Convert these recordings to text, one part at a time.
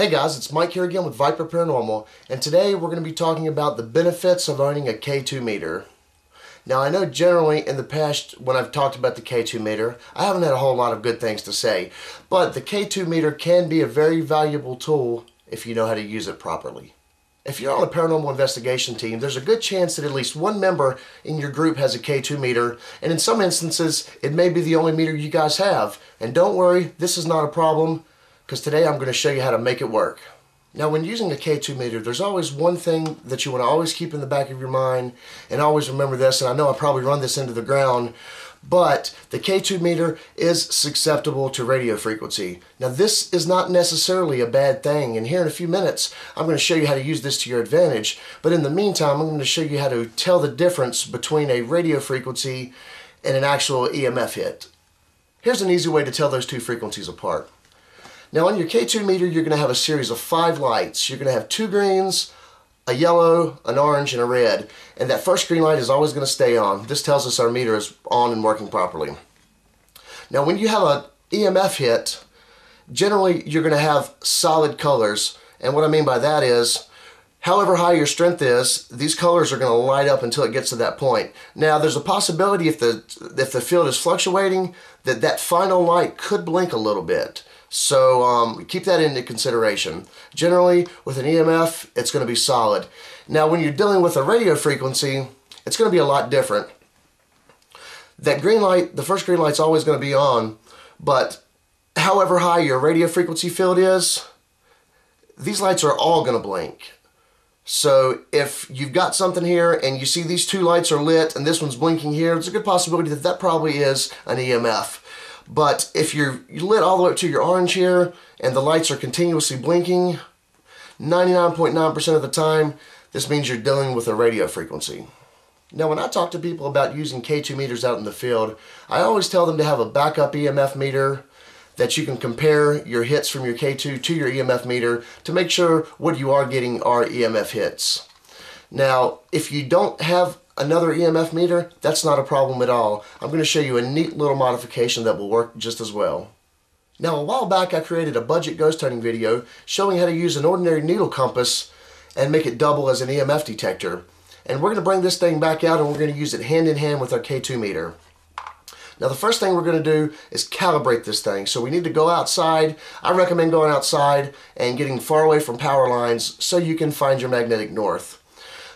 Hey guys, it's Mike here again with VIPER Paranormal, and today we're going to be talking about the benefits of owning a K2 meter. Now I know generally in the past when I've talked about the K2 meter, I haven't had a whole lot of good things to say, but the K2 meter can be a very valuable tool if you know how to use it properly. If you're on a paranormal investigation team, there's a good chance that at least one member in your group has a K2 meter, and in some instances it may be the only meter you guys have. And don't worry, this is not a problem, because today I'm going to show you how to make it work. Now when using a K2 meter, there's always one thing that you want to always keep in the back of your mind, and always remember this, and I know I probably run this into the ground, but the K2 meter is susceptible to radio frequency. Now this is not necessarily a bad thing, and here in a few minutes I'm going to show you how to use this to your advantage, but in the meantime I'm going to show you how to tell the difference between a radio frequency and an actual EMF hit. Here's an easy way to tell those two frequencies apart. Now on your K2 meter you're going to have a series of 5 lights. You're going to have 2 greens, a yellow, an orange, and a red. And that first green light is always going to stay on. This tells us our meter is on and working properly. Now when you have an EMF hit, generally you're going to have solid colors. And what I mean by that is, however high your strength is, these colors are going to light up until it gets to that point. Now there's a possibility if the field is fluctuating, that final light could blink a little bit. So keep that into consideration. Generally, with an EMF, it's going to be solid. Now, when you're dealing with a radio frequency, it's going to be a lot different. That green light, the first green light's always going to be on, but however high your radio frequency field is, these lights are all going to blink. So if you've got something here and you see these 2 lights are lit and this one's blinking here, there's a good possibility that that probably is an EMF. But if you're lit all the way up to your orange here and the lights are continuously blinking, 99.9% of the time, this means you're dealing with a radio frequency. Now when I talk to people about using K2 meters out in the field, I always tell them to have a backup EMF meter that you can compare your hits from your K2 to your EMF meter to make sure what you are getting are EMF hits. Now if you don't have another EMF meter, that's not a problem at all. I'm going to show you a neat little modification that will work just as well. Now a while back I created a budget ghost hunting video showing how to use an ordinary needle compass and make it double as an EMF detector. And we're going to bring this thing back out and we're going to use it hand in hand with our K2 meter. Now the first thing we're going to do is calibrate this thing. So we need to go outside. I recommend going outside and getting far away from power lines so you can find your magnetic north.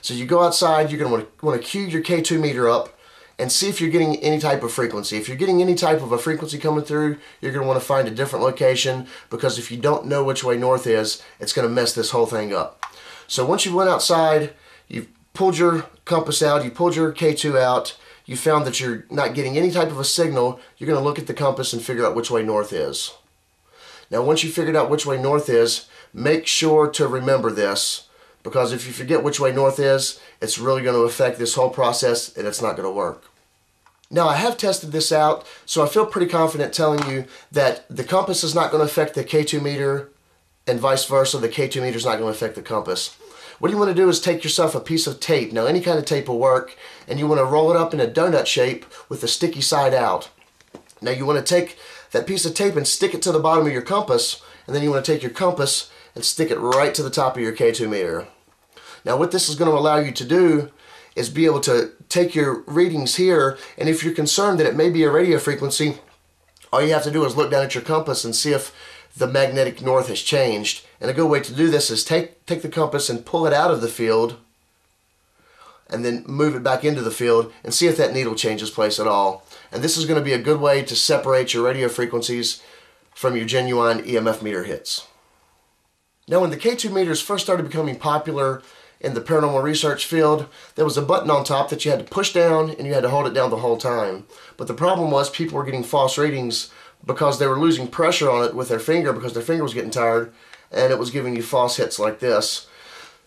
So you go outside, you're going to want to cue your K2 meter up and see if you're getting any type of frequency. If you're getting any type of a frequency coming through, you're going to want to find a different location, because if you don't know which way north is, it's going to mess this whole thing up. So once you went outside, you've pulled your compass out, you pulled your K2 out, you found that you're not getting any type of a signal, you're going to look at the compass and figure out which way north is. Now once you figured out which way north is, make sure to remember this, because if you forget which way north is, it's really going to affect this whole process and it's not going to work. Now I have tested this out, so I feel pretty confident telling you that the compass is not going to affect the K2 meter and vice versa. The K2 meter is not going to affect the compass. What you want to do is take yourself a piece of tape, now any kind of tape will work, and you want to roll it up in a donut shape with the sticky side out. Now you want to take that piece of tape and stick it to the bottom of your compass, and then you want to take your compass and stick it right to the top of your K2 meter. Now what this is going to allow you to do is be able to take your readings here, and if you're concerned that it may be a radio frequency, all you have to do is look down at your compass and see if the magnetic north has changed. And a good way to do this is take the compass and pull it out of the field and then move it back into the field and see if that needle changes place at all. And this is going to be a good way to separate your radio frequencies from your genuine EMF meter hits. Now when the K2 meters first started becoming popular in the paranormal research field, there was a button on top that you had to push down and you had to hold it down the whole time. But the problem was people were getting false readings because they were losing pressure on it with their finger because their finger was getting tired, and it was giving you false hits like this.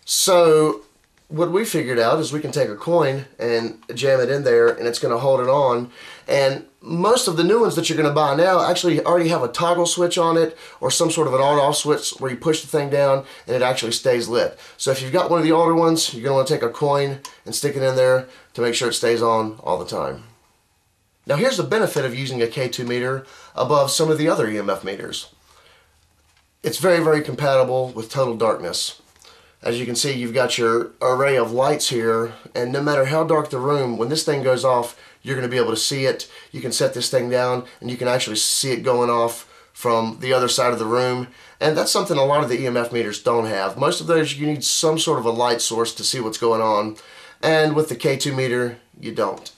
So what we figured out is we can take a coin and jam it in there and it's going to hold it on. And most of the new ones that you're going to buy now actually already have a toggle switch on it or some sort of an on-off switch where you push the thing down and it actually stays lit. So if you've got one of the older ones, you're going to want to take a coin and stick it in there to make sure it stays on all the time. Now here's the benefit of using a K2 meter above some of the other EMF meters. It's very, very compatible with total darkness. As you can see, you've got your array of lights here, and no matter how dark the room, when this thing goes off, you're going to be able to see it. You can set this thing down, and you can actually see it going off from the other side of the room. And that's something a lot of the EMF meters don't have. Most of those, you need some sort of a light source to see what's going on. And with the K2 meter, you don't.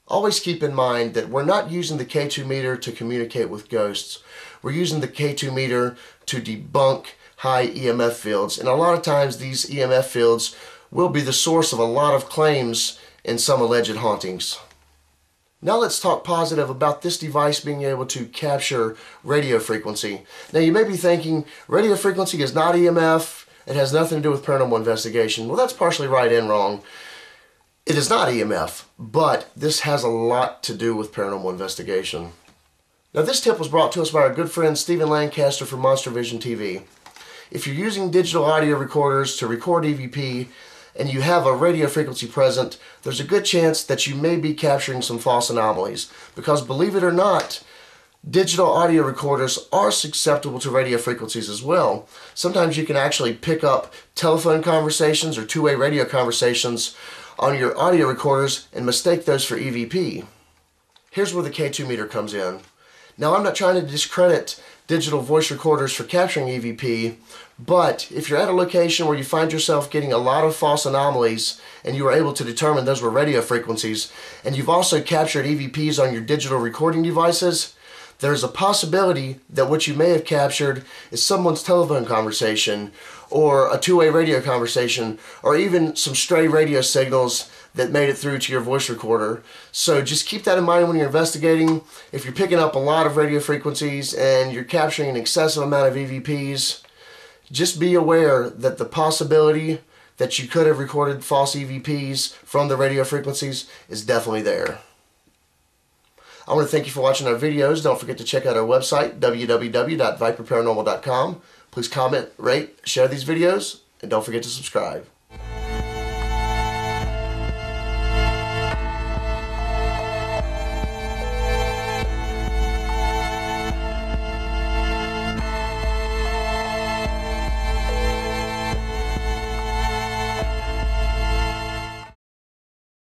Always keep in mind that we're not using the K2 meter to communicate with ghosts. We're using the K2 meter to debunk high EMF fields. And a lot of times these EMF fields will be the source of a lot of claims in some alleged hauntings. Now let's talk positive about this device being able to capture radio frequency. Now you may be thinking, radio frequency is not EMF, it has nothing to do with paranormal investigation. Well, that's partially right and wrong. It is not EMF, but this has a lot to do with paranormal investigation. Now this tip was brought to us by our good friend Stephen Lancaster from Monster Vision TV. If you're using digital audio recorders to record EVP and you have a radio frequency present, there's a good chance that you may be capturing some false anomalies. Because believe it or not, digital audio recorders are susceptible to radio frequencies as well. Sometimes you can actually pick up telephone conversations or two-way radio conversations on your audio recorders and mistake those for EVP. Here's where the K2 meter comes in. Now I'm not trying to discredit digital voice recorders for capturing EVP, but if you're at a location where you find yourself getting a lot of false anomalies and you were able to determine those were radio frequencies, and you've also captured EVPs on your digital recording devices, there's a possibility that what you may have captured is someone's telephone conversation or a two-way radio conversation or even some stray radio signals that made it through to your voice recorder. So just keep that in mind when you're investigating. If you're picking up a lot of radio frequencies and you're capturing an excessive amount of EVPs, just be aware that the possibility that you could have recorded false EVPs from the radio frequencies is definitely there. I want to thank you for watching our videos. Don't forget to check out our website, www.viperparanormal.com. Please comment, rate, share these videos, and don't forget to subscribe.